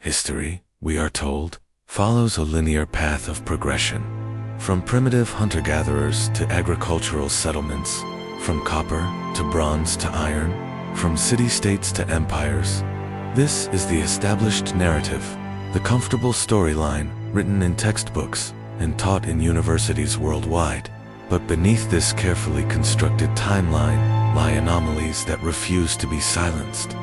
History, we are told, follows a linear path of progression. From primitive hunter-gatherers to agricultural settlements, from copper to bronze to iron, from city-states to empires. This is the established narrative, the comfortable storyline written in textbooks and taught in universities worldwide. But beneath this carefully constructed timeline lie anomalies that refuse to be silenced.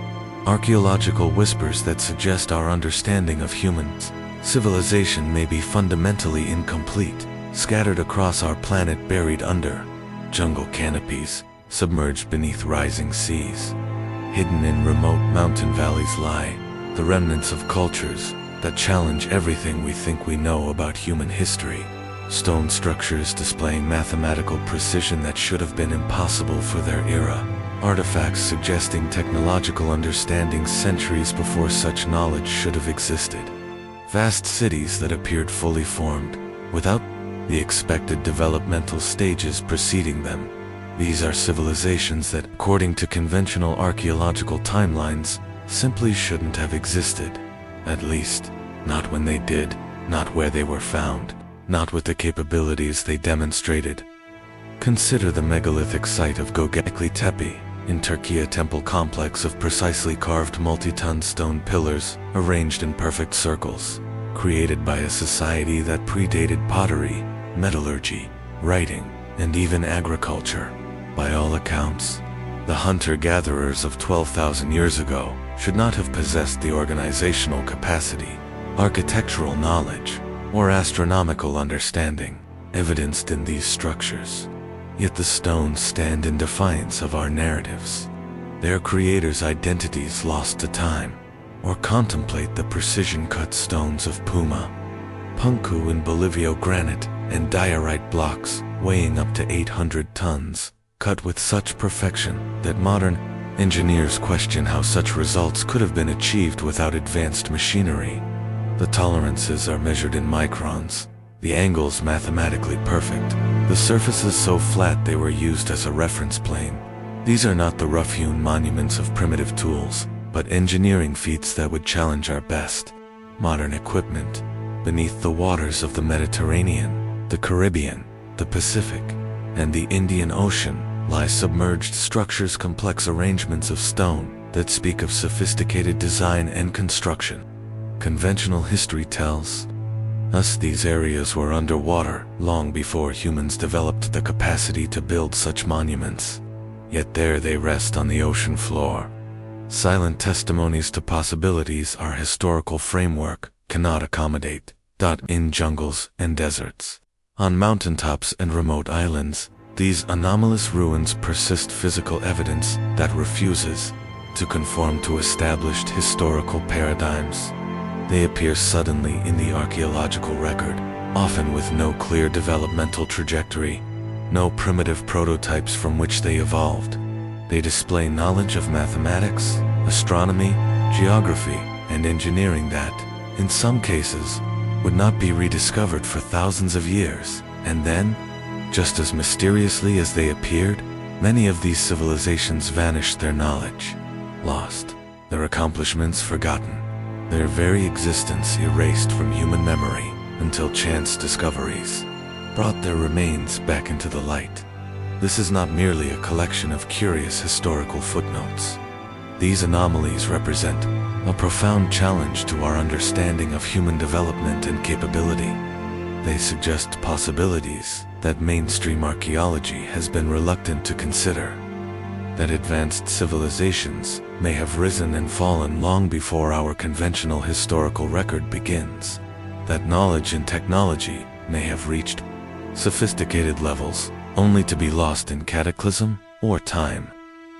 Archaeological whispers that suggest our understanding of humans' civilization may be fundamentally incomplete, scattered across our planet, buried under jungle canopies, submerged beneath rising seas. Hidden in remote mountain valleys lie the remnants of cultures that challenge everything we think we know about human history. Stone structures displaying mathematical precision that should have been impossible for their era. Artifacts suggesting technological understanding centuries before such knowledge should have existed. Vast cities that appeared fully formed, without the expected developmental stages preceding them. These are civilizations that, according to conventional archaeological timelines, simply shouldn't have existed. At least, not when they did, not where they were found, not with the capabilities they demonstrated. Consider the megalithic site of Göbekli Tepe in Turkey, a temple complex of precisely carved multi-ton stone pillars arranged in perfect circles, created by a society that predated pottery, metallurgy, writing, and even agriculture. By all accounts, the hunter-gatherers of 12,000 years ago should not have possessed the organizational capacity, architectural knowledge, or astronomical understanding evidenced in these structures. Yet the stones stand in defiance of our narratives. Their creators' identities lost to time, or contemplate the precision-cut stones of Puma, Punku in Bolivia, granite and diorite blocks weighing up to 800 tons, cut with such perfection that modern engineers question how such results could have been achieved without advanced machinery. The tolerances are measured in microns, the angles mathematically perfect, the surfaces so flat they were used as a reference plane. These are not the rough-hewn monuments of primitive tools, but engineering feats that would challenge our best modern equipment. Beneath the waters of the Mediterranean, the Caribbean, the Pacific, and the Indian Ocean lie submerged structures, complex arrangements of stone that speak of sophisticated design and construction. Conventional history tells us these areas were underwater long before humans developed the capacity to build such monuments. Yet there they rest on the ocean floor. Silent testimonies to possibilities our historical framework cannot accommodate. In jungles and deserts, on mountaintops and remote islands, these anomalous ruins persist, physical evidence that refuses to conform to established historical paradigms. They appear suddenly in the archaeological record, often with no clear developmental trajectory, no primitive prototypes from which they evolved. They display knowledge of mathematics, astronomy, geography, and engineering that, in some cases, would not be rediscovered for thousands of years. And then, just as mysteriously as they appeared, many of these civilizations vanished, their knowledge lost, their accomplishments forgotten, their very existence erased from human memory, until chance discoveries brought their remains back into the light. This is not merely a collection of curious historical footnotes. These anomalies represent a profound challenge to our understanding of human development and capability. They suggest possibilities that mainstream archaeology has been reluctant to consider. That advanced civilizations may have risen and fallen long before our conventional historical record begins. That knowledge and technology may have reached sophisticated levels only to be lost in cataclysm or time.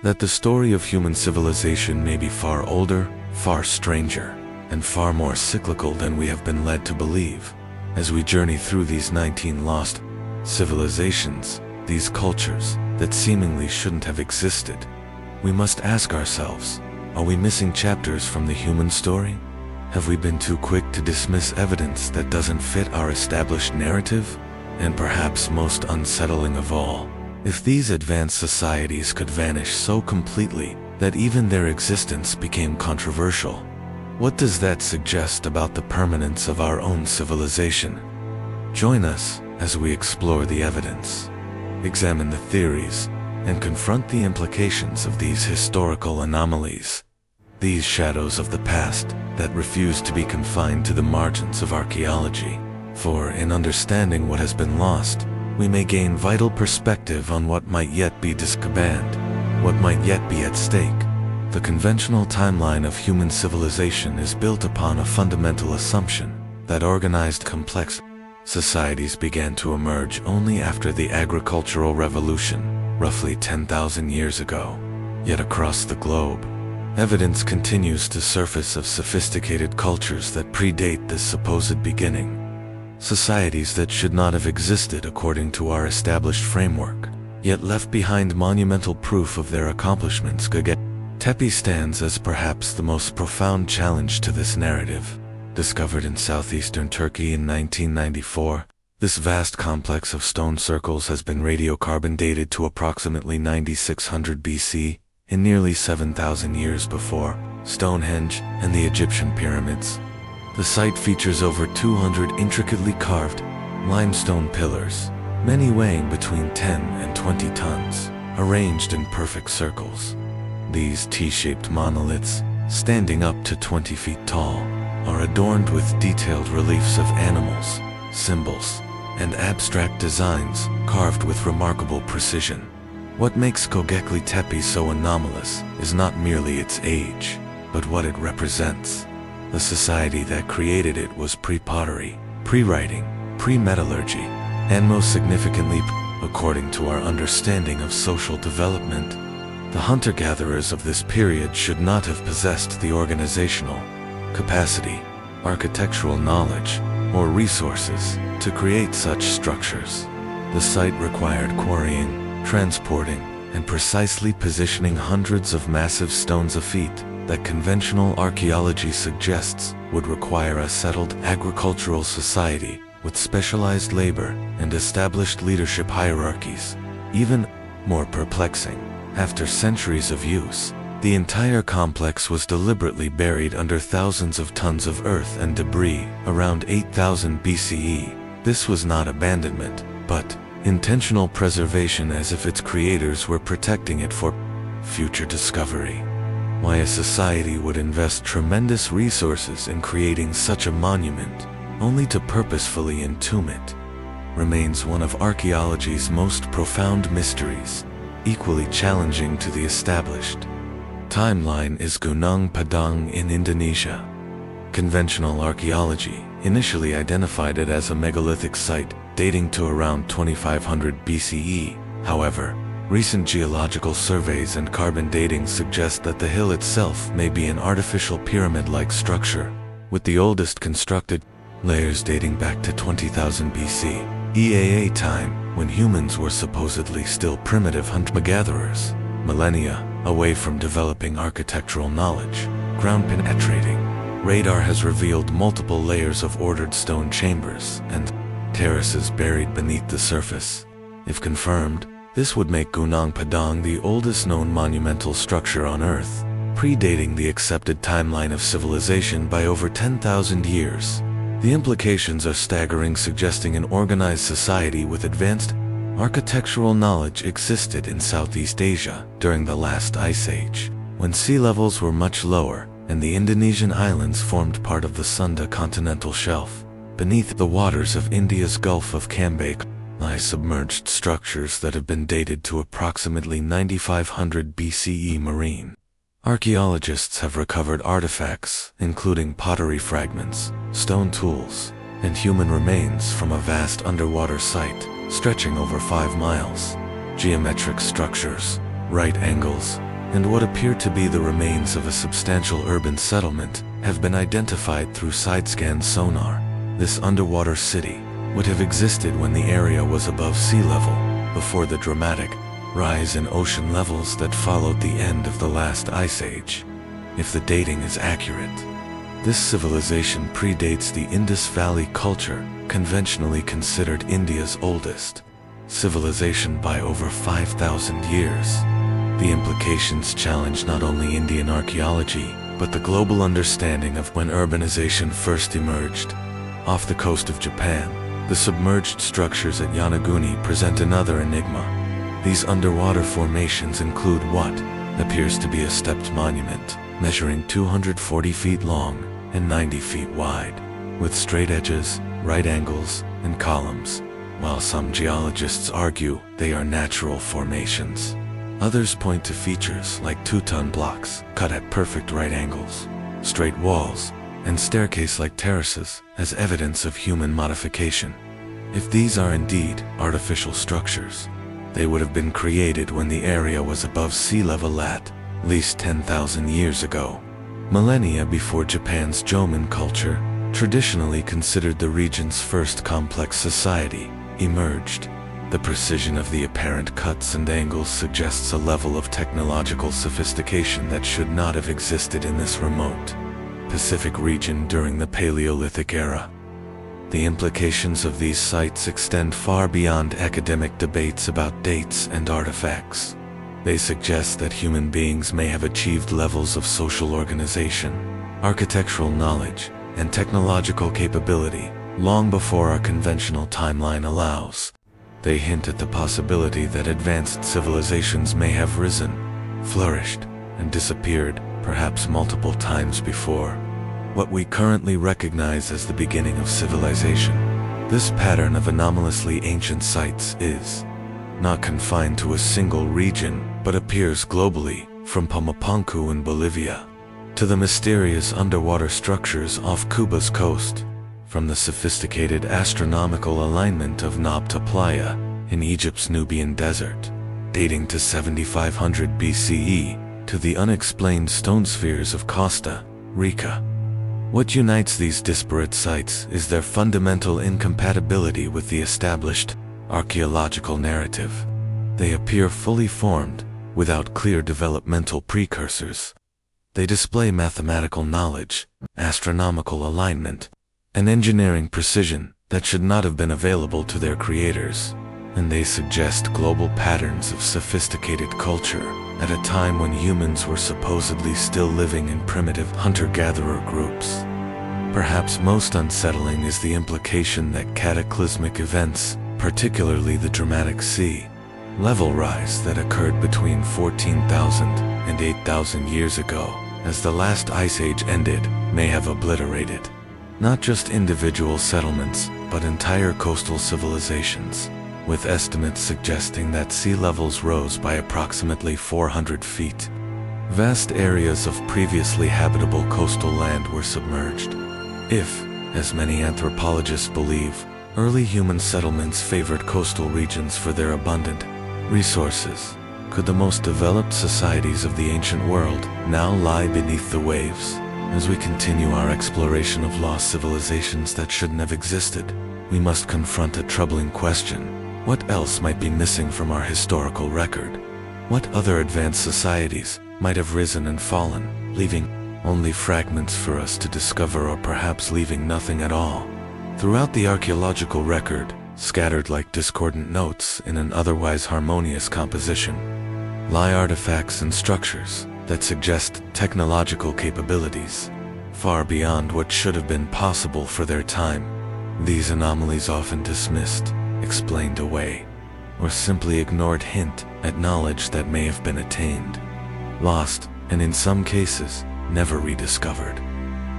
That the story of human civilization may be far older, far stranger, and far more cyclical than we have been led to believe. As we journey through these 19 lost civilizations, these cultures that seemingly shouldn't have existed, we must ask ourselves, are we missing chapters from the human story? Have we been too quick to dismiss evidence that doesn't fit our established narrative? And perhaps most unsettling of all, if these advanced societies could vanish so completely that even their existence became controversial, What does that suggest about the permanence of our own civilization? Join us as we explore the evidence, examine the theories, and confront the implications of these historical anomalies, these shadows of the past that refuse to be confined to the margins of archaeology. For in understanding what has been lost, we may gain vital perspective on what might yet be disbanded, what might yet be at stake. The conventional timeline of human civilization is built upon a fundamental assumption that organized complex societies began to emerge only after the agricultural revolution, roughly 10,000 years ago. Yet across the globe, evidence continues to surface of sophisticated cultures that predate this supposed beginning. Societies that should not have existed according to our established framework, yet left behind monumental proof of their accomplishments. Göbekli Tepe stands as perhaps the most profound challenge to this narrative. Discovered in southeastern Turkey in 1994, this vast complex of stone circles has been radiocarbon dated to approximately 9600 BC, in nearly 7,000 years before Stonehenge and the Egyptian pyramids. The site features over 200 intricately carved limestone pillars, many weighing between 10 and 20 tons, arranged in perfect circles. These T-shaped monoliths, standing up to 20 feet tall, are adorned with detailed reliefs of animals, symbols, and abstract designs carved with remarkable precision. What makes Göbekli Tepe so anomalous is not merely its age, but what it represents. The society that created it was pre-pottery, pre-writing, pre-metallurgy, and most significantly, according to our understanding of social development, the hunter-gatherers of this period should not have possessed the organizational capacity, architectural knowledge, or resources to create such structures. The site required quarrying, transporting, and precisely positioning hundreds of massive stones a feat that conventional archaeology suggests would require a settled agricultural society with specialized labor and established leadership hierarchies. Even more perplexing, after centuries of use, the entire complex was deliberately buried under thousands of tons of earth and debris around 8000 BCE. This was not abandonment, but intentional preservation, as if its creators were protecting it for future discovery. Why a society would invest tremendous resources in creating such a monument, only to purposefully entomb it, remains one of archaeology's most profound mysteries, equally challenging to the established timeline is Gunung Padang in Indonesia. Conventional archaeology initially identified it as a megalithic site dating to around 2500 BCE. However, recent geological surveys and carbon dating suggest that the hill itself may be an artificial pyramid-like structure, with the oldest constructed layers dating back to 20,000 BC, EAA time, when humans were supposedly still primitive hunter-gatherers, millennia away from developing architectural knowledge. Ground penetrating radar has revealed multiple layers of ordered stone chambers and terraces buried beneath the surface. If confirmed, this would make Gunung Padang the oldest known monumental structure on Earth, predating the accepted timeline of civilization by over 10,000 years. The implications are staggering, suggesting an organized society with advanced architectural knowledge existed in Southeast Asia during the last ice age, when sea levels were much lower and the Indonesian islands formed part of the Sunda continental shelf. Beneath the waters of India's Gulf of Cambay lie submerged structures that have been dated to approximately 9500 BCE marine. Archaeologists have recovered artifacts, including pottery fragments, stone tools, and human remains from a vast underwater site stretching over 5 miles. Geometric structures, right angles, and what appear to be the remains of a substantial urban settlement have been identified through side-scan sonar. This underwater city would have existed when the area was above sea level, before the dramatic rise in ocean levels that followed the end of the last ice age. If the dating is accurate, this civilization predates the Indus Valley culture, conventionally considered India's oldest civilization by over 5,000 years. The implications challenge not only Indian archaeology, but the global understanding of when urbanization first emerged. Off the coast of Japan, the submerged structures at Yonaguni present another enigma. These underwater formations include what appears to be a stepped monument, measuring 240 feet long and 90 feet wide, with straight edges, right angles, and columns, while some geologists argue they are natural formations. Others point to features like 2-ton blocks cut at perfect right angles, straight walls, and staircase-like terraces as evidence of human modification. If these are indeed artificial structures, they would have been created when the area was above sea level at least 10,000 years ago, millennia before Japan's Jomon culture, traditionally considered the region's first complex society, emerged. The precision of the apparent cuts and angles suggests a level of technological sophistication that should not have existed in this remote Pacific region during the Paleolithic era. The implications of these sites extend far beyond academic debates about dates and artifacts. They suggest that human beings may have achieved levels of social organization, architectural knowledge, and technological capability long before our conventional timeline allows. They hint at the possibility that advanced civilizations may have risen, flourished, and disappeared, perhaps multiple times before what we currently recognize as the beginning of civilization. This pattern of anomalously ancient sites is not confined to a single region, but appears globally, from Punku in Bolivia to the mysterious underwater structures off Cuba's coast, from the sophisticated astronomical alignment of Nabta Playa in Egypt's Nubian desert, dating to 7500 BCE, to the unexplained stone spheres of Costa Rica. What unites these disparate sites is their fundamental incompatibility with the established archaeological narrative. They appear fully formed, without clear developmental precursors. They display mathematical knowledge, astronomical alignment, and engineering precision that should not have been available to their creators, and they suggest global patterns of sophisticated culture at a time when humans were supposedly still living in primitive hunter-gatherer groups. Perhaps most unsettling is the implication that cataclysmic events, particularly the dramatic sea level rise that occurred between 14,000 and 8,000 years ago, as the last ice age ended, may have obliterated not just individual settlements, but entire coastal civilizations, with estimates suggesting that sea levels rose by approximately 400 feet. Vast areas of previously habitable coastal land were submerged. If, as many anthropologists believe, early human settlements favored coastal regions for their abundant resources, could the most developed societies of the ancient world now lie beneath the waves? As we continue our exploration of lost civilizations that shouldn't have existed, we must confront a troubling question. What else might be missing from our historical record? What other advanced societies might have risen and fallen, leaving only fragments for us to discover, or perhaps leaving nothing at all? Throughout the archaeological record, scattered like discordant notes in an otherwise harmonious composition, lie artifacts and structures that suggest technological capabilities far beyond what should have been possible for their time. These anomalies, often dismissed, explained away, or simply ignored, hint at knowledge that may have been attained, lost, and in some cases, never rediscovered.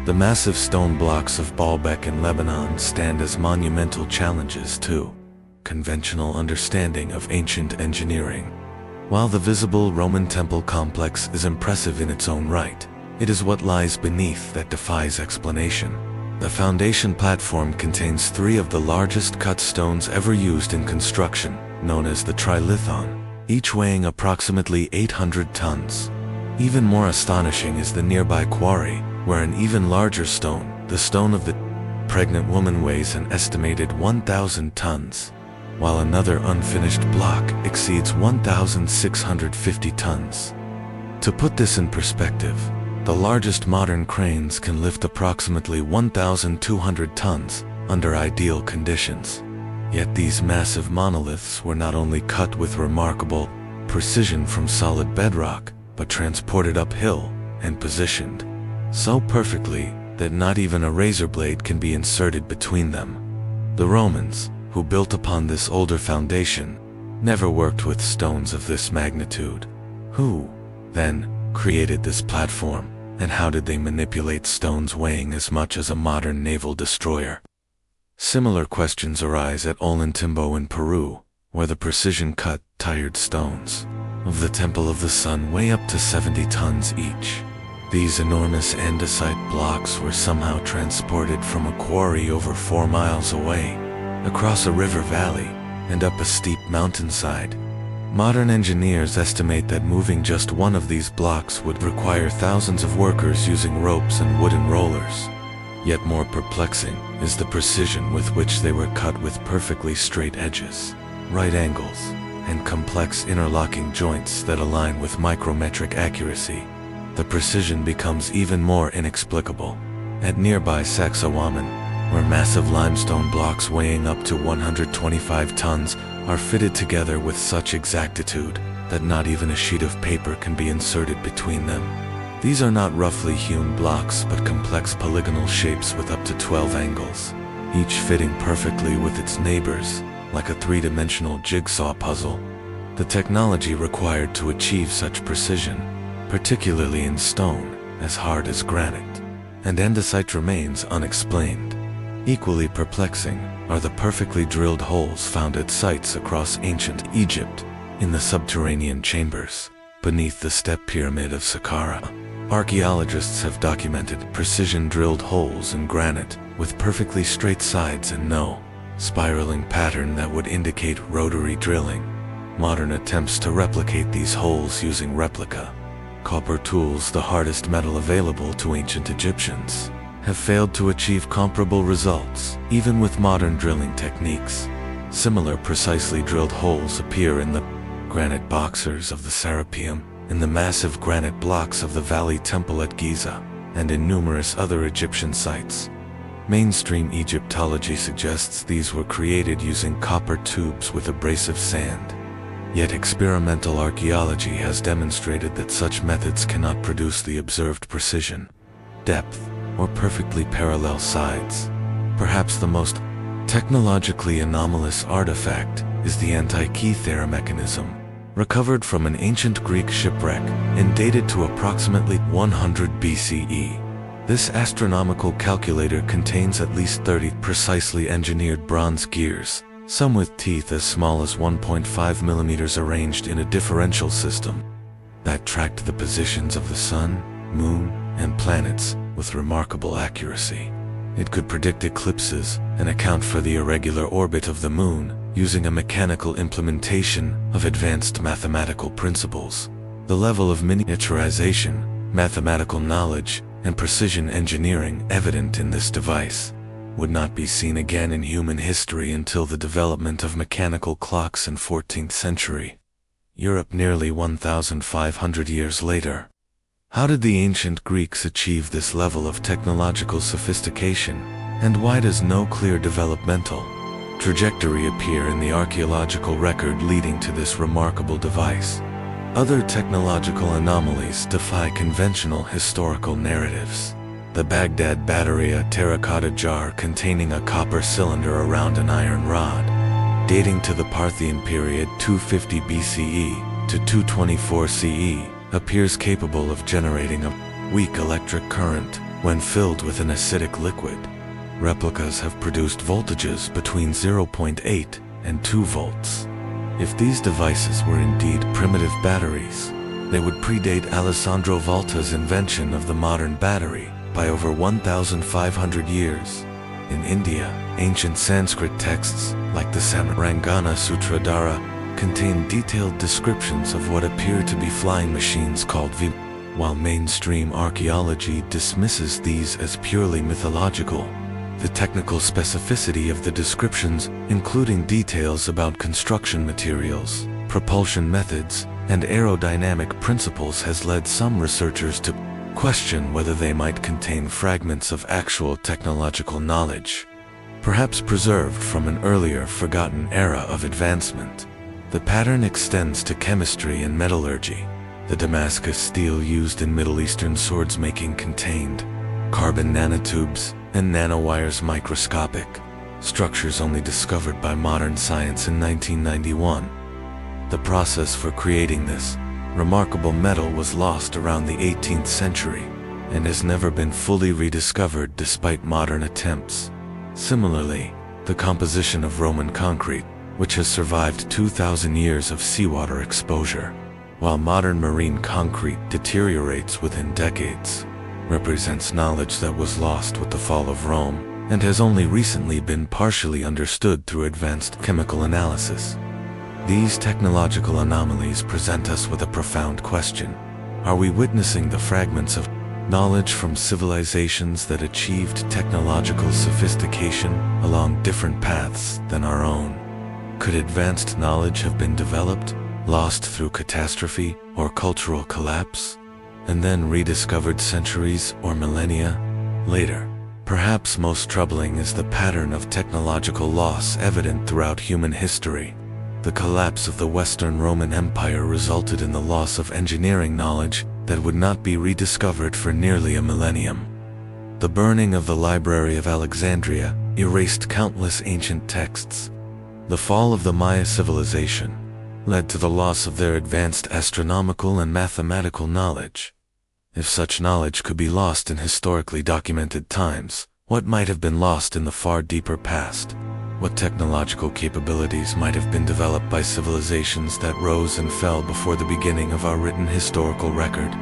The massive stone blocks of Baalbek in Lebanon stand as monumental challenges to conventional understanding of ancient engineering. While the visible Roman temple complex is impressive in its own right, it is what lies beneath that defies explanation. The foundation platform contains 3 of the largest cut stones ever used in construction, known as the Trilithon, each weighing approximately 800 tons. Even more astonishing is the nearby quarry, where an even larger stone, the stone of the pregnant woman, weighs an estimated 1,000 tons, while another unfinished block exceeds 1,650 tons. To put this in perspective, the largest modern cranes can lift approximately 1,200 tons under ideal conditions. Yet these massive monoliths were not only cut with remarkable precision from solid bedrock, but transported uphill and positioned so perfectly that not even a razor blade can be inserted between them. The Romans, who built upon this older foundation, never worked with stones of this magnitude. Who, then, created this platform, and how did they manipulate stones weighing as much as a modern naval destroyer? Similar questions arise at Ollantaytambo in Peru, where the precision-cut, tired stones of the Temple of the Sun weigh up to 70 tons each. These enormous andesite blocks were somehow transported from a quarry over 4 miles away, across a river valley, and up a steep mountainside. Modern engineers estimate that moving just one of these blocks would require thousands of workers using ropes and wooden rollers. Yet more perplexing is the precision with which they were cut, with perfectly straight edges, right angles, and complex interlocking joints that align with micrometric accuracy. The precision becomes even more inexplicable at nearby Sacsayhuamán, where massive limestone blocks weighing up to 125 tons are fitted together with such exactitude that not even a sheet of paper can be inserted between them. These are not roughly hewn blocks but complex polygonal shapes with up to 12 angles, each fitting perfectly with its neighbors, like a three-dimensional jigsaw puzzle. The technology required to achieve such precision, particularly in stone as hard as granite and andesite, remains unexplained. Equally perplexing are the perfectly drilled holes found at sites across ancient Egypt, in the subterranean chambers beneath the step pyramid of Saqqara. Archaeologists have documented precision-drilled holes in granite with perfectly straight sides and no spiraling pattern that would indicate rotary drilling. Modern attempts to replicate these holes using replica copper tools, the hardest metal available to ancient Egyptians, have failed to achieve comparable results, even with modern drilling techniques. Similar precisely drilled holes appear in the granite boxers of the Serapeum, in the massive granite blocks of the Valley Temple at Giza, and in numerous other Egyptian sites. Mainstream Egyptology suggests these were created using copper tubes with abrasive sand. Yet experimental archaeology has demonstrated that such methods cannot produce the observed precision, depth, or perfectly parallel sides. Perhaps the most technologically anomalous artifact is the Antikythera mechanism, recovered from an ancient Greek shipwreck and dated to approximately 100 BCE. This astronomical calculator contains at least 30 precisely engineered bronze gears, some with teeth as small as 1.5 millimeters arranged in a differential system, that tracked the positions of the sun, moon, and planets with remarkable accuracy. It could predict eclipses and account for the irregular orbit of the moon using a mechanical implementation of advanced mathematical principles. The level of miniaturization, mathematical knowledge, and precision engineering evident in this device would not be seen again in human history until the development of mechanical clocks in 14th century Europe, nearly 1,500 years later. How did the ancient Greeks achieve this level of technological sophistication, and why does no clear developmental trajectory appear in the archaeological record leading to this remarkable device? Other technological anomalies defy conventional historical narratives. The Baghdad battery, a terracotta jar containing a copper cylinder around an iron rod, dating to the Parthian period 250 BCE to 224 CE, appears capable of generating a weak electric current when filled with an acidic liquid. Replicas have produced voltages between 0.8 and 2 volts. If these devices were indeed primitive batteries, they would predate Alessandro Volta's invention of the modern battery by over 1,500 years. In India, ancient Sanskrit texts, like the Samarangana Sutradhara, contain detailed descriptions of what appear to be flying machines called Vim, while mainstream archaeology dismisses these as purely mythological. The technical specificity of the descriptions, including details about construction materials, propulsion methods, and aerodynamic principles, has led some researchers to question whether they might contain fragments of actual technological knowledge, perhaps preserved from an earlier forgotten era of advancement. The pattern extends to chemistry and metallurgy. The Damascus steel used in Middle Eastern swords making contained carbon nanotubes and nanowires, microscopic structures only discovered by modern science in 1991. The process for creating this remarkable metal was lost around the 18th century and has never been fully rediscovered despite modern attempts. Similarly, the composition of Roman concrete, which has survived 2,000 years of seawater exposure, while modern marine concrete deteriorates within decades, represents knowledge that was lost with the fall of Rome and has only recently been partially understood through advanced chemical analysis. These technological anomalies present us with a profound question. Are we witnessing the fragments of knowledge from civilizations that achieved technological sophistication along different paths than our own? Could advanced knowledge have been developed, lost through catastrophe or cultural collapse, and then rediscovered centuries or millennia later? Perhaps most troubling is the pattern of technological loss evident throughout human history. The collapse of the Western Roman Empire resulted in the loss of engineering knowledge that would not be rediscovered for nearly a millennium. The burning of the Library of Alexandria erased countless ancient texts. The fall of the Maya civilization led to the loss of their advanced astronomical and mathematical knowledge. If such knowledge could be lost in historically documented times, what might have been lost in the far deeper past? What technological capabilities might have been developed by civilizations that rose and fell before the beginning of our written historical record?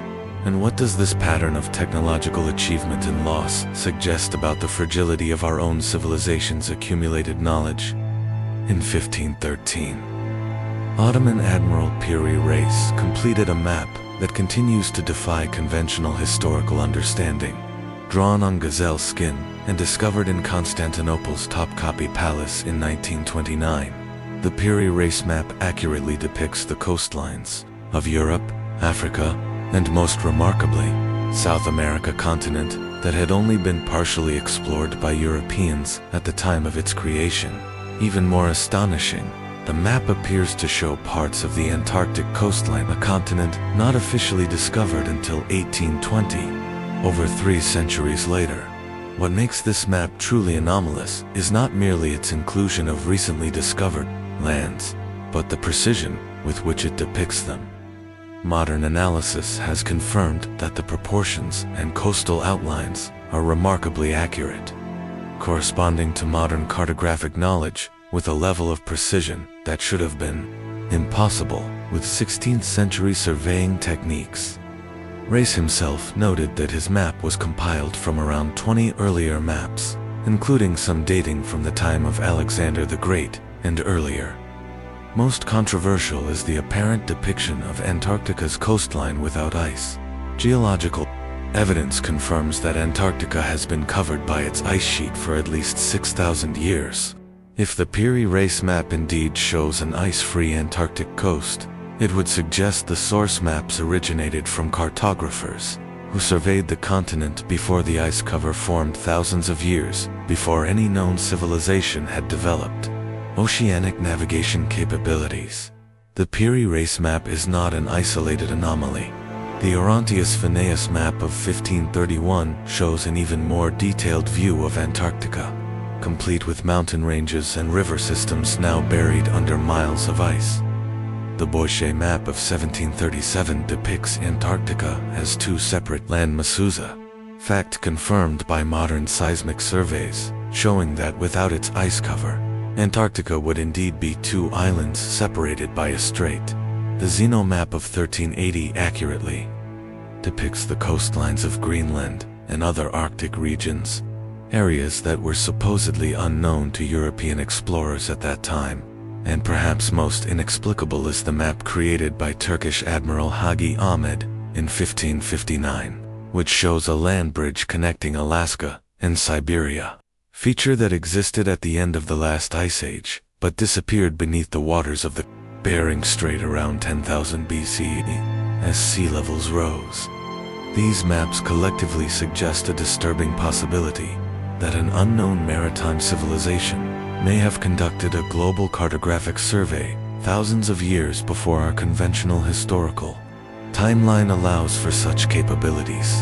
And what does this pattern of technological achievement and loss suggest about the fragility of our own civilization's accumulated knowledge? In 1513, Ottoman Admiral Piri Reis completed a map that continues to defy conventional historical understanding. Drawn on gazelle skin and discovered in Constantinople's Topkapi Palace in 1929, the Piri Reis map accurately depicts the coastlines of Europe, Africa, and most remarkably, South America continent that had only been partially explored by Europeans at the time of its creation. Even more astonishing, the map appears to show parts of the Antarctic coastline, a continent not officially discovered until 1820, over 3 centuries later. What makes this map truly anomalous is not merely its inclusion of recently discovered lands, but the precision with which it depicts them. Modern analysis has confirmed that the proportions and coastal outlines are remarkably accurate, corresponding to modern cartographic knowledge with a level of precision that should have been impossible with 16th century surveying techniques. Reis himself noted that his map was compiled from around 20 earlier maps, including some dating from the time of Alexander the Great and earlier. Most controversial is the apparent depiction of Antarctica's coastline without ice. Geological evidence confirms that Antarctica has been covered by its ice sheet for at least 6,000 years. If the Piri Reis map indeed shows an ice-free Antarctic coast, it would suggest the source maps originated from cartographers who surveyed the continent before the ice cover formed thousands of years before any known civilization had developed oceanic navigation capabilities. The Piri Reis map is not an isolated anomaly. The Oronteus Finaeus map of 1531 shows an even more detailed view of Antarctica, complete with mountain ranges and river systems now buried under miles of ice. The Boichet map of 1737 depicts Antarctica as 2 separate land masses, fact confirmed by modern seismic surveys, showing that without its ice cover, Antarctica would indeed be 2 islands separated by a strait. The Zeno map of 1380 accurately depicts the coastlines of Greenland and other Arctic regions, areas that were supposedly unknown to European explorers at that time. And perhaps most inexplicable is the map created by Turkish Admiral Hagi Ahmed in 1559, which shows a land bridge connecting Alaska and Siberia, feature that existed at the end of the last ice age, but disappeared beneath the waters of the Bering Strait around 10,000 BCE as sea levels rose. These maps collectively suggest a disturbing possibility that an unknown maritime civilization may have conducted a global cartographic survey thousands of years before our conventional historical timeline allows for such capabilities.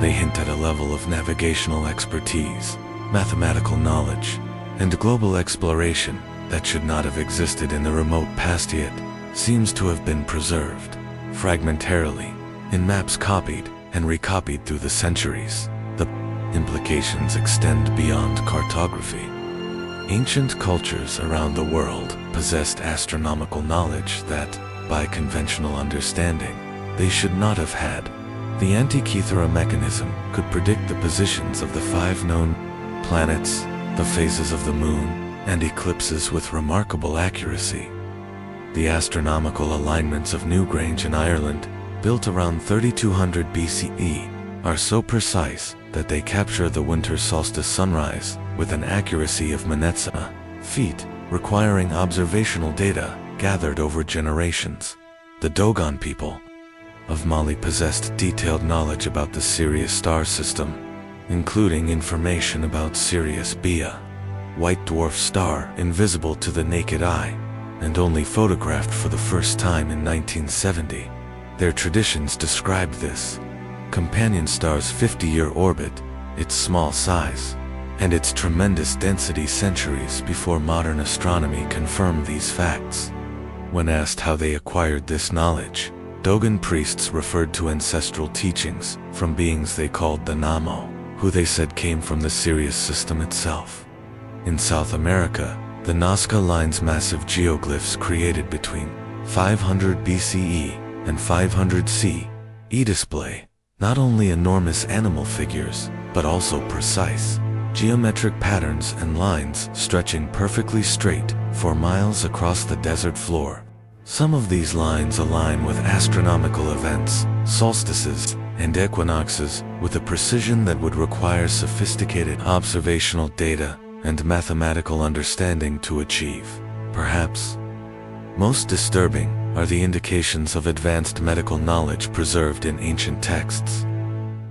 They hint at a level of navigational expertise, mathematical knowledge, and global exploration that should not have existed in the remote past yet seems to have been preserved, fragmentarily, in maps copied and recopied through the centuries. The implications extend beyond cartography. Ancient cultures around the world possessed astronomical knowledge that, by conventional understanding, they should not have had. The Antikythera mechanism could predict the positions of the 5 known planets, the phases of the moon, and eclipses with remarkable accuracy. The astronomical alignments of Newgrange in Ireland, built around 3200 BCE, are so precise that they capture the winter solstice sunrise with an accuracy of minutes a feet, requiring observational data gathered over generations. The Dogon people of Mali possessed detailed knowledge about the Sirius star system, including information about Sirius B, a white dwarf star invisible to the naked eye, and only photographed for the first time in 1970. Their traditions described this companion star's 50-year orbit, its small size, and its tremendous density centuries before modern astronomy confirmed these facts. When asked how they acquired this knowledge, Dogon priests referred to ancestral teachings from beings they called the Namo, who they said came from the Sirius system itself. In South America, the Nazca line's massive geoglyphs created between 500 BCE and 500 CE display not only enormous animal figures, but also precise, geometric patterns and lines stretching perfectly straight for miles across the desert floor. Some of these lines align with astronomical events, solstices, and equinoxes with a precision that would require sophisticated observational data and mathematical understanding to achieve. Perhaps most disturbing are the indications of advanced medical knowledge preserved in ancient texts.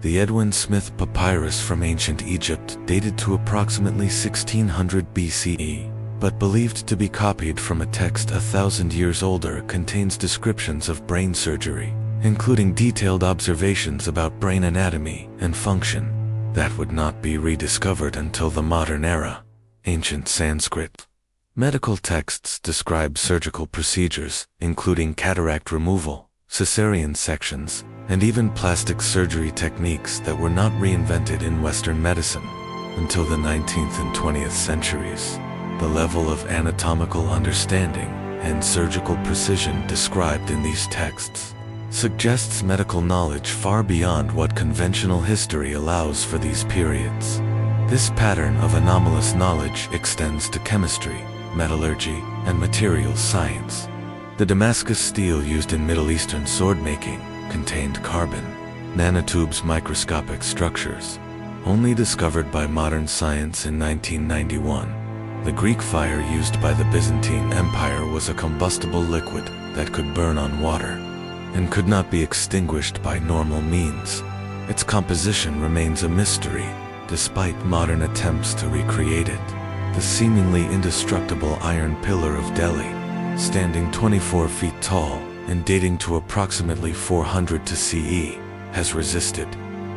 The Edwin Smith papyrus from ancient Egypt, dated to approximately 1600 BCE, but believed to be copied from a text 1,000 years older, contains descriptions of brain surgery, including detailed observations about brain anatomy and function that would not be rediscovered until the modern era. Ancient Sanskrit medical texts describe surgical procedures, including cataract removal, cesarean sections, and even plastic surgery techniques that were not reinvented in Western medicine until the 19th and 20th centuries. The level of anatomical understanding and surgical precision described in these texts suggests medical knowledge far beyond what conventional history allows for these periods. This pattern of anomalous knowledge extends to chemistry, metallurgy, and materials science. The Damascus steel used in Middle Eastern sword making contained carbon nanotubes, microscopic structures, only discovered by modern science in 1991. The Greek fire used by the Byzantine Empire was a combustible liquid that could burn on water and could not be extinguished by normal means. Its composition remains a mystery, despite modern attempts to recreate it. The seemingly indestructible iron pillar of Delhi, standing 24 feet tall and dating to approximately 400 to CE, has resisted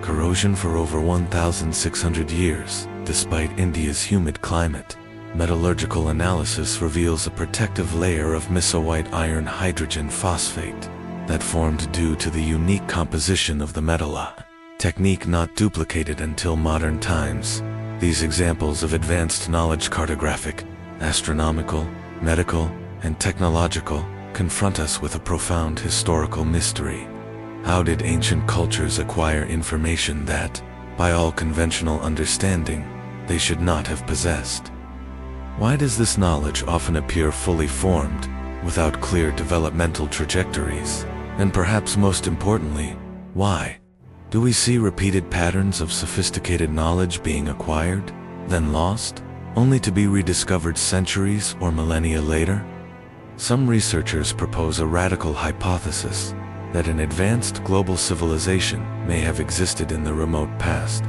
corrosion for over 1,600 years, despite India's humid climate. Metallurgical analysis reveals a protective layer of mesowhite iron hydrogen phosphate that formed due to the unique composition of the metal, a technique not duplicated until modern times. These examples of advanced knowledge, cartographic, astronomical, medical, and technological, confront us with a profound historical mystery. How did ancient cultures acquire information that, by all conventional understanding, they should not have possessed? Why does this knowledge often appear fully formed, without clear developmental trajectories? And perhaps most importantly, why do we see repeated patterns of sophisticated knowledge being acquired, then lost, only to be rediscovered centuries or millennia later? Some researchers propose a radical hypothesis that an advanced global civilization may have existed in the remote past,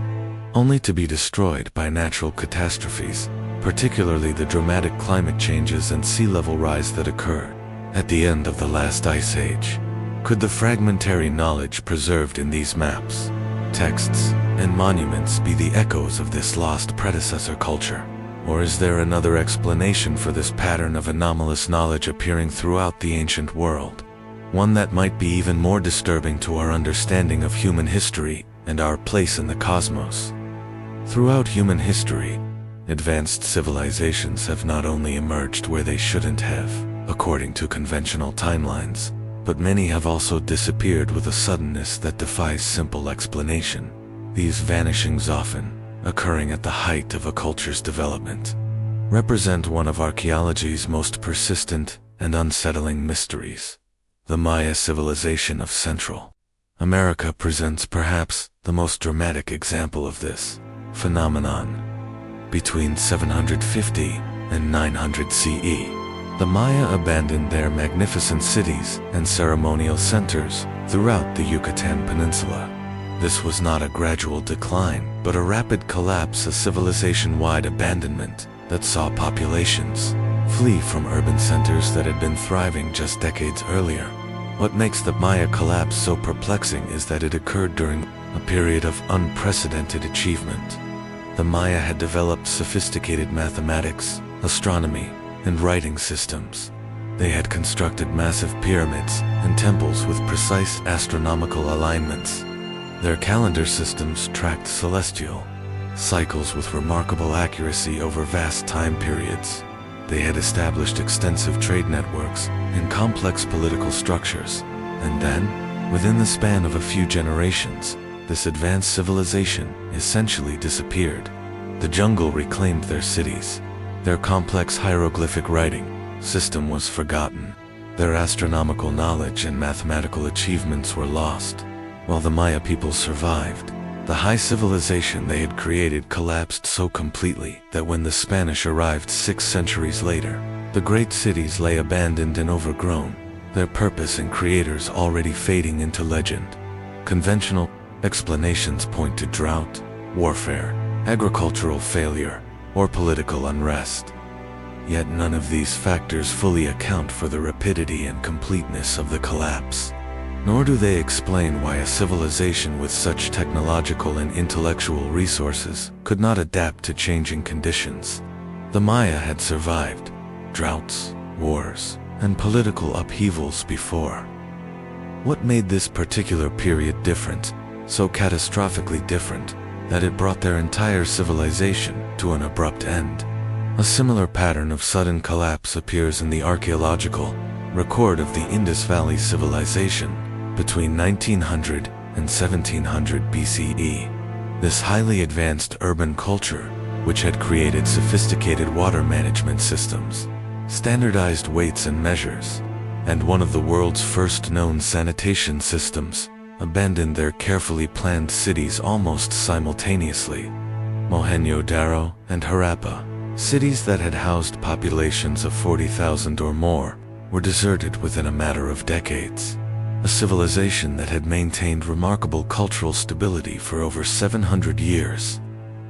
only to be destroyed by natural catastrophes, particularly the dramatic climate changes and sea level rise that occurred at the end of the last ice age. Could the fragmentary knowledge preserved in these maps, texts, and monuments be the echoes of this lost predecessor culture? Or is there another explanation for this pattern of anomalous knowledge appearing throughout the ancient world? One that might be even more disturbing to our understanding of human history and our place in the cosmos. Throughout human history, advanced civilizations have not only emerged where they shouldn't have, according to conventional timelines, but many have also disappeared with a suddenness that defies simple explanation. These vanishings, often occurring at the height of a culture's development, represent one of archaeology's most persistent and unsettling mysteries. The Maya civilization of Central America presents perhaps the most dramatic example of this phenomenon. Between 750 and 900 CE, the Maya abandoned their magnificent cities and ceremonial centers throughout the Yucatan Peninsula. This was not a gradual decline, but a rapid collapse, a civilization-wide abandonment that saw populations flee from urban centers that had been thriving just decades earlier. What makes the Maya collapse so perplexing is that it occurred during a period of unprecedented achievement. The Maya had developed sophisticated mathematics, astronomy, and writing systems. They had constructed massive pyramids and temples with precise astronomical alignments. Their calendar systems tracked celestial cycles with remarkable accuracy over vast time periods. They had established extensive trade networks and complex political structures. And then, within the span of a few generations, this advanced civilization essentially disappeared. The jungle reclaimed their cities. Their complex hieroglyphic writing system was forgotten. Their astronomical knowledge and mathematical achievements were lost. While the Maya people survived, the high civilization they had created collapsed so completely that when the Spanish arrived 6 centuries later, the great cities lay abandoned and overgrown, their purpose and creators already fading into legend. Conventional explanations point to drought, warfare, agricultural failure, or political unrest. Yet none of these factors fully account for the rapidity and completeness of the collapse. Nor do they explain why a civilization with such technological and intellectual resources could not adapt to changing conditions. The Maya had survived droughts, wars, and political upheavals before. What made this particular period different, so catastrophically different, that it brought their entire civilization to an abrupt end? A similar pattern of sudden collapse appears in the archaeological record of the Indus Valley civilization between 1900 and 1700 BCE. This highly advanced urban culture, which had created sophisticated water management systems, standardized weights and measures, and one of the world's first known sanitation systems, abandoned their carefully planned cities almost simultaneously. Mohenjo-Daro and Harappa, cities that had housed populations of 40,000 or more, were deserted within a matter of decades. A civilization that had maintained remarkable cultural stability for over 700 years,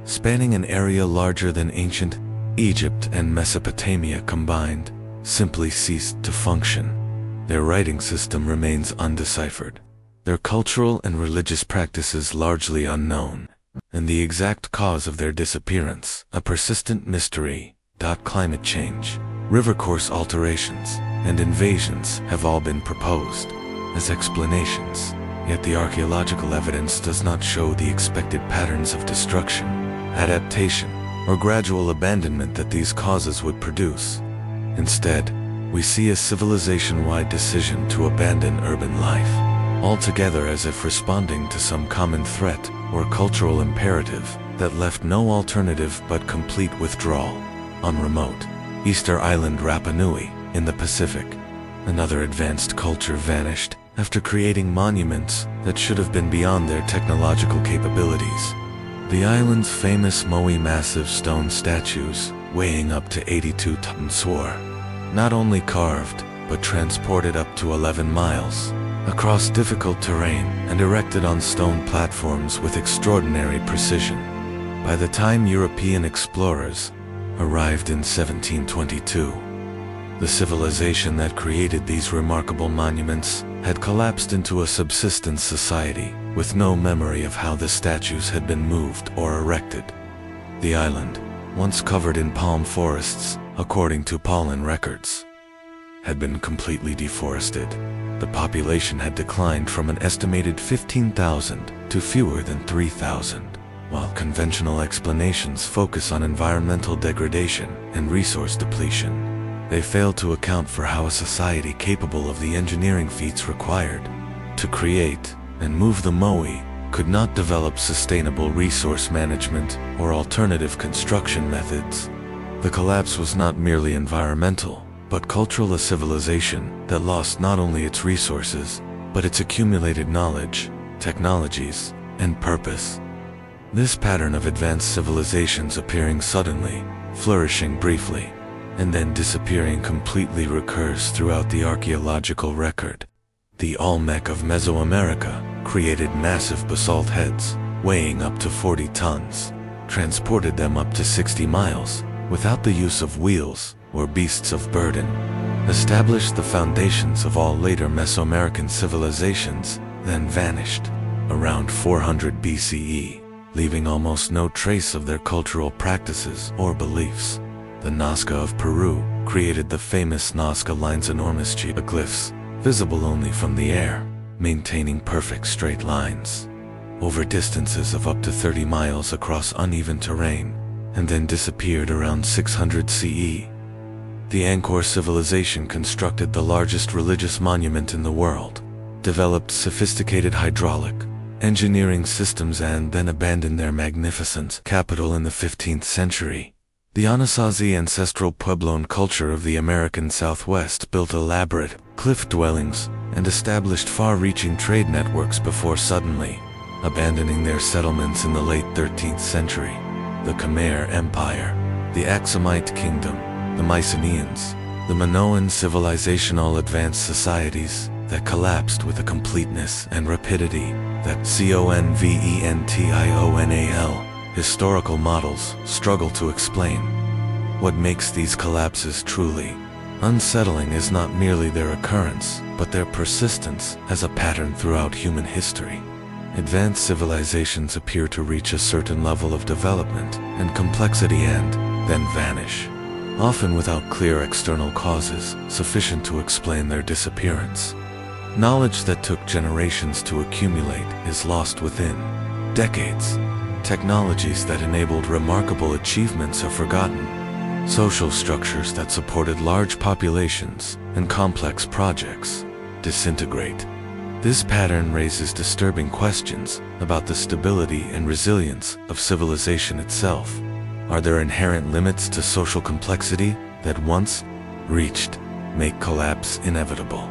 spanning an area larger than ancient Egypt and Mesopotamia combined, simply ceased to function. Their writing system remains undeciphered, their cultural and religious practices largely unknown, and the exact cause of their disappearance a persistent mystery. Climate change, river course alterations, and invasions have all been proposed as explanations, yet the archaeological evidence does not show the expected patterns of destruction, adaptation, or gradual abandonment that these causes would produce. Instead, we see a civilization-wide decision to abandon urban life altogether, as if responding to some common threat or cultural imperative that left no alternative but complete withdrawal. On remote Easter Island Rapa Nui in the Pacific, another advanced culture vanished after creating monuments that should have been beyond their technological capabilities. The island's famous Moai massive stone statues, weighing up to 82 tons, were not only carved, but transported up to 11 miles across difficult terrain and erected on stone platforms with extraordinary precision. By the time European explorers arrived in 1722, The civilization that created these remarkable monuments had collapsed into a subsistence society, with no memory of how the statues had been moved or erected. The island, once covered in palm forests, according to pollen records, had been completely deforested. The population had declined from an estimated 15,000 to fewer than 3,000. While conventional explanations focus on environmental degradation and resource depletion, they fail to account for how a society capable of the engineering feats required to create and move the Moai could not develop sustainable resource management or alternative construction methods. The collapse was not merely environmental, but cultural. A civilization that lost not only its resources, but its accumulated knowledge, technologies, and purpose. This pattern of advanced civilizations appearing suddenly, flourishing briefly, and then disappearing completely recurs throughout the archaeological record. The Olmec of Mesoamerica created massive basalt heads, weighing up to 40 tons, transported them up to 60 miles, without the use of wheels or beasts of burden, established the foundations of all later Mesoamerican civilizations, then vanished around 400 BCE, leaving almost no trace of their cultural practices or beliefs. The Nazca of Peru created the famous Nazca lines, enormous geoglyphs, visible only from the air, maintaining perfect straight lines over distances of up to 30 miles across uneven terrain, and then disappeared around 600 CE. The Angkor civilization constructed the largest religious monument in the world, developed sophisticated hydraulic engineering systems, and then abandoned their magnificent capital in the 15th century. The Anasazi ancestral Puebloan culture of the American Southwest built elaborate cliff dwellings and established far-reaching trade networks before suddenly abandoning their settlements in the late 13th century. The Khmer Empire, the Aksumite Kingdom, the Mycenaeans, the Minoan civilization, all advanced societies that collapsed with a completeness and rapidity that conventional historical models struggle to explain. What makes these collapses truly unsettling is not merely their occurrence, but their persistence as a pattern throughout human history. Advanced civilizations appear to reach a certain level of development and complexity and then vanish, often without clear external causes sufficient to explain their disappearance. Knowledge that took generations to accumulate is lost within decades. Technologies that enabled remarkable achievements are forgotten. Social structures that supported large populations and complex projects disintegrate. This pattern raises disturbing questions about the stability and resilience of civilization itself. Are there inherent limits to social complexity that, once reached, make collapse inevitable?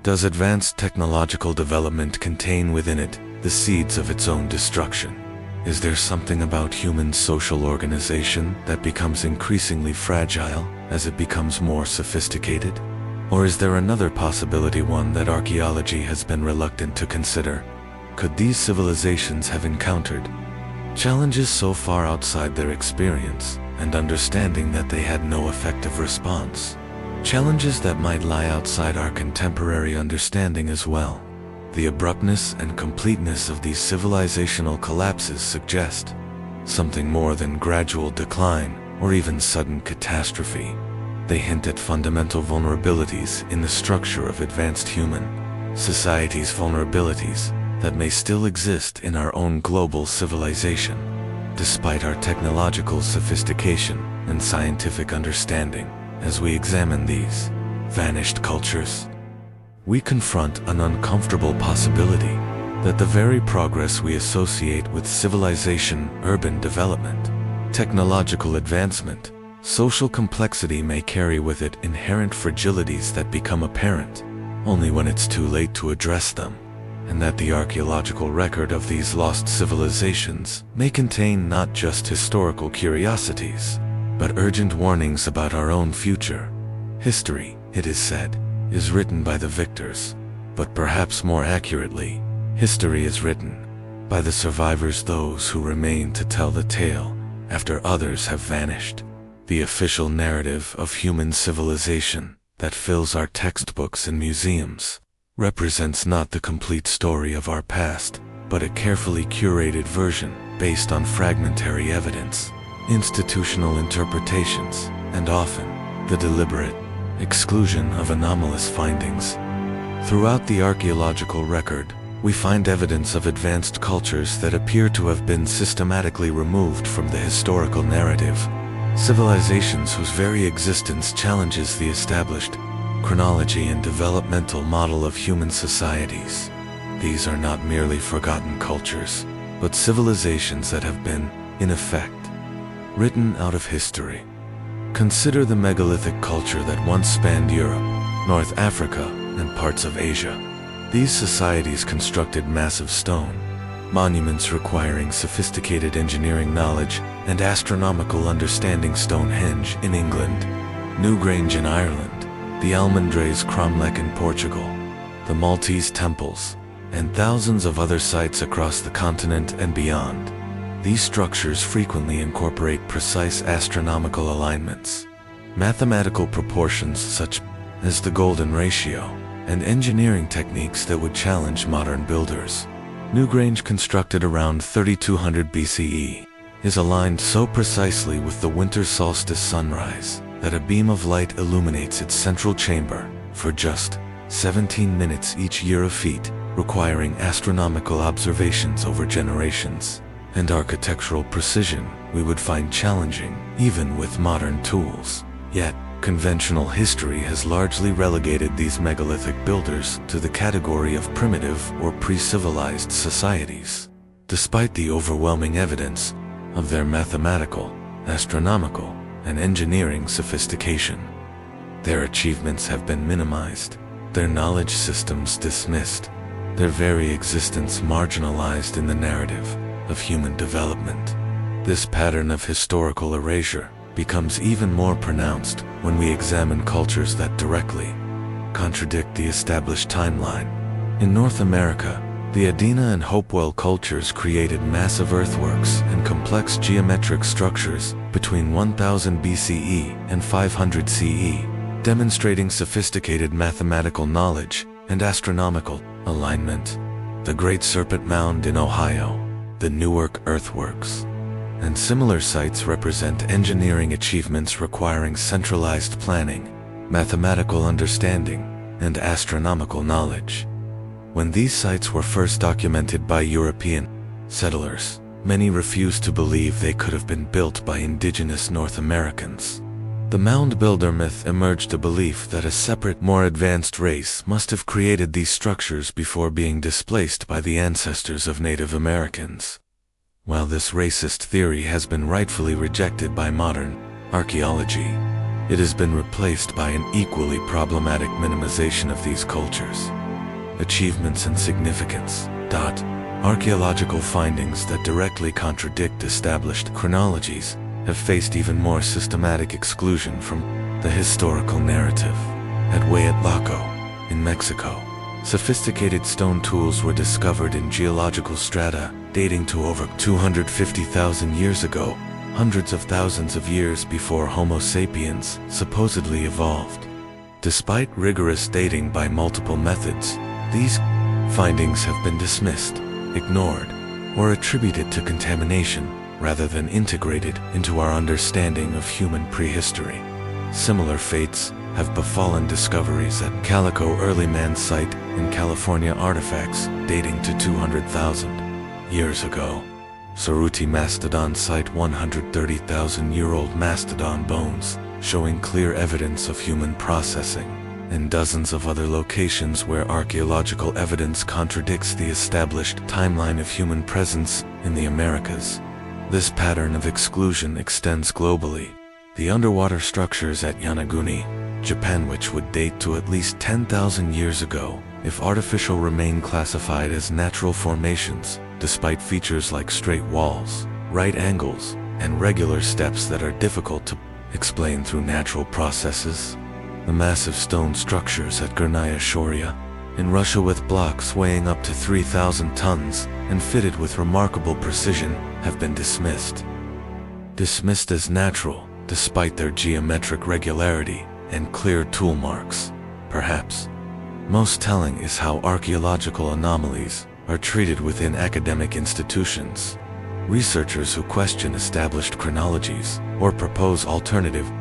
Does advanced technological development contain within it the seeds of its own destruction? Is there something about human social organization that becomes increasingly fragile as it becomes more sophisticated? Or is there another possibility, one that archaeology has been reluctant to consider? Could these civilizations have encountered challenges so far outside their experience and understanding that they had no effective response? Challenges that might lie outside our contemporary understanding as well. The abruptness and completeness of these civilizational collapses suggest something more than gradual decline or even sudden catastrophe. They hint at fundamental vulnerabilities in the structure of advanced human societies, vulnerabilities that may still exist in our own global civilization. Despite our technological sophistication and scientific understanding, as we examine these vanished cultures, we confront an uncomfortable possibility that the very progress we associate with civilization, urban development, technological advancement, social complexity may carry with it inherent fragilities that become apparent only when it's too late to address them, and that the archaeological record of these lost civilizations may contain not just historical curiosities, but urgent warnings about our own future. History, it is said, is written by the victors, but perhaps more accurately, history is written by the survivors, those who remain to tell the tale after others have vanished. The official narrative of human civilization that fills our textbooks and museums, represents not the complete story of our past, but a carefully curated version based on fragmentary evidence, institutional interpretations, and often the deliberate exclusion of anomalous findings. Throughout the archaeological record, we find evidence of advanced cultures that appear to have been systematically removed from the historical narrative, civilizations whose very existence challenges the established chronology and developmental model of human societies. These are not merely forgotten cultures, but civilizations that have been, in effect, written out of history. Consider the megalithic culture that once spanned Europe, North Africa, and parts of Asia. These societies constructed massive stone monuments requiring sophisticated engineering knowledge and astronomical understanding. Stonehenge in England, Newgrange in Ireland, the Almendres Cromlech in Portugal, the Maltese temples, and thousands of other sites across the continent and beyond. These structures frequently incorporate precise astronomical alignments, mathematical proportions such as the golden ratio, and engineering techniques that would challenge modern builders. Newgrange, constructed around 3200 BCE, is aligned so precisely with the winter solstice sunrise that a beam of light illuminates its central chamber for just 17 minutes each year, a feat requiring astronomical observations over generations and architectural precision we would find challenging even with modern tools. Yet, conventional history has largely relegated these megalithic builders to the category of primitive or pre-civilized societies, despite the overwhelming evidence of their mathematical, astronomical, and engineering sophistication. Their achievements have been minimized, their knowledge systems dismissed, their very existence marginalized in the narrative of human development. This pattern of historical erasure becomes even more pronounced when we examine cultures that directly contradict the established timeline. In North America, the Adena and Hopewell cultures created massive earthworks and complex geometric structures between 1000 BCE and 500 CE, demonstrating sophisticated mathematical knowledge and astronomical alignment. The Great Serpent Mound in Ohio, the Newark earthworks, and similar sites represent engineering achievements requiring centralized planning, mathematical understanding, and astronomical knowledge. When these sites were first documented by European settlers, many refused to believe they could have been built by indigenous North Americans. The mound builder myth emerged, a belief that a separate, more advanced race must have created these structures before being displaced by the ancestors of Native Americans. While this racist theory has been rightfully rejected by modern archaeology, it has been replaced by an equally problematic minimization of these cultures' achievements and significance. Archaeological findings that directly contradict established chronologies have faced even more systematic exclusion from the historical narrative. At Hueyatlaco, in Mexico, sophisticated stone tools were discovered in geological strata dating to over 250,000 years ago, hundreds of thousands of years before Homo sapiens supposedly evolved. Despite rigorous dating by multiple methods, these findings have been dismissed, ignored, or attributed to contamination rather than integrated into our understanding of human prehistory. Similar fates have befallen discoveries at Calico Early Man Site in California, artifacts dating to 200,000 years ago. Saruti Mastodon Site, 130,000-year-old mastodon bones showing clear evidence of human processing, and dozens of other locations where archaeological evidence contradicts the established timeline of human presence in the Americas. This pattern of exclusion extends globally. The underwater structures at Yonaguni, Japan, which would date to at least 10,000 years ago, if artificial, remain classified as natural formations, despite features like straight walls, right angles, and regular steps that are difficult to explain through natural processes. The massive stone structures at Gernaya Shoria, in Russia, with blocks weighing up to 3,000 tons and fitted with remarkable precision, have been dismissed as natural, despite their geometric regularity and clear tool marks. Perhaps most telling is how archaeological anomalies are treated within academic institutions. Researchers who question established chronologies or propose alternative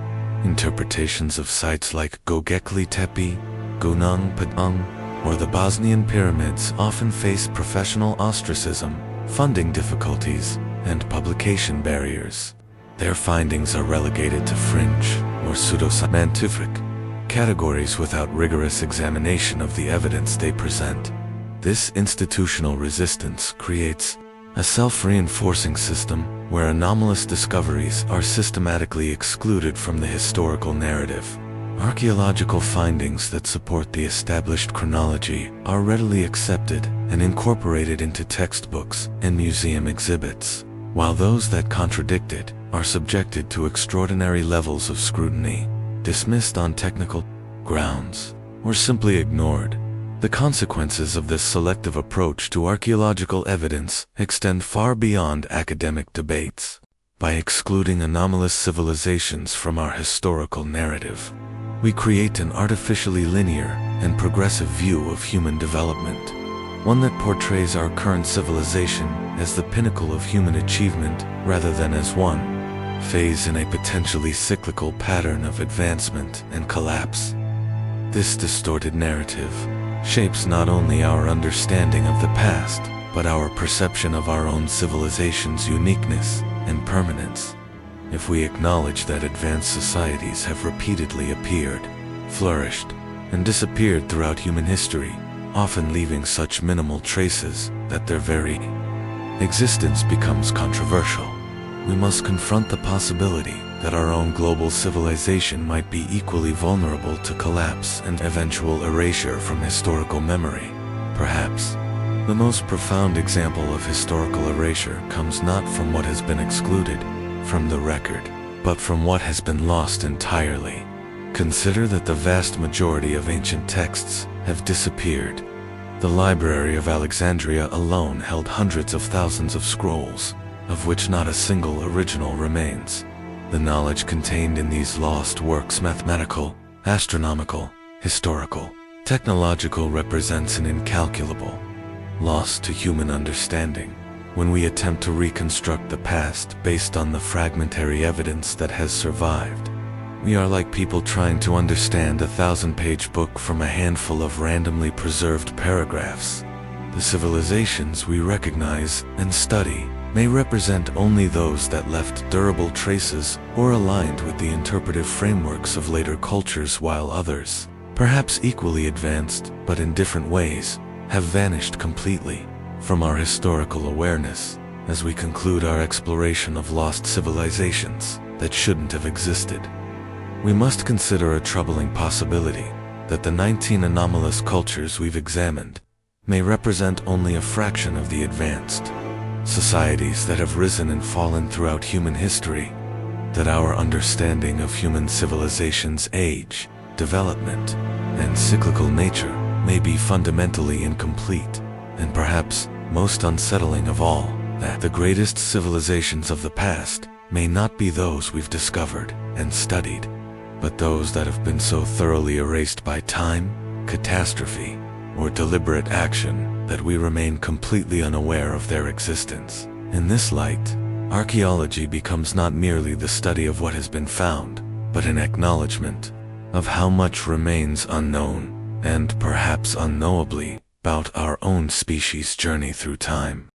interpretations of sites like Göbekli Tepe, Gunung Padang, or the Bosnian pyramids often face professional ostracism, funding difficulties, and publication barriers. Their findings are relegated to fringe or pseudo-scientific categories without rigorous examination of the evidence they present. This institutional resistance creates a self-reinforcing system where anomalous discoveries are systematically excluded from the historical narrative. Archaeological findings that support the established chronology are readily accepted and incorporated into textbooks and museum exhibits, while those that contradict it are subjected to extraordinary levels of scrutiny, dismissed on technical grounds, or simply ignored. The consequences of this selective approach to archaeological evidence extend far beyond academic debates. By excluding anomalous civilizations from our historical narrative, we create an artificially linear and progressive view of human development, one that portrays our current civilization as the pinnacle of human achievement rather than as one phase in a potentially cyclical pattern of advancement and collapse. This distorted narrative shapes not only our understanding of the past, but our perception of our own civilization's uniqueness and permanence. If we acknowledge that advanced societies have repeatedly appeared, flourished, and disappeared throughout human history, often leaving such minimal traces that their very existence becomes controversial, we must confront the possibility that our own global civilization might be equally vulnerable to collapse and eventual erasure from historical memory. Perhaps the most profound example of historical erasure comes not from what has been excluded from the record, but from what has been lost entirely. Consider that the vast majority of ancient texts have disappeared. The Library of Alexandria alone held hundreds of thousands of scrolls, of which not a single original remains. The knowledge contained in these lost works, mathematical, astronomical, historical, technological, represents an incalculable loss to human understanding. When we attempt to reconstruct the past based on the fragmentary evidence that has survived, we are like people trying to understand a 1,000-page book from a handful of randomly preserved paragraphs. The civilizations we recognize and study may represent only those that left durable traces or aligned with the interpretive frameworks of later cultures, while others, perhaps equally advanced but in different ways, have vanished completely from our historical awareness. As we conclude our exploration of lost civilizations that shouldn't have existed, we must consider a troubling possibility that the 19 anomalous cultures we've examined may represent only a fraction of the advanced societies that have risen and fallen throughout human history, that our understanding of human civilization's age, development, and cyclical nature may be fundamentally incomplete, and perhaps most unsettling of all, that the greatest civilizations of the past may not be those we've discovered and studied, but those that have been so thoroughly erased by time, catastrophe, or deliberate action that we remain completely unaware of their existence. In this light, archaeology becomes not merely the study of what has been found, but an acknowledgement of how much remains unknown, and perhaps unknowably, about our own species' journey through time.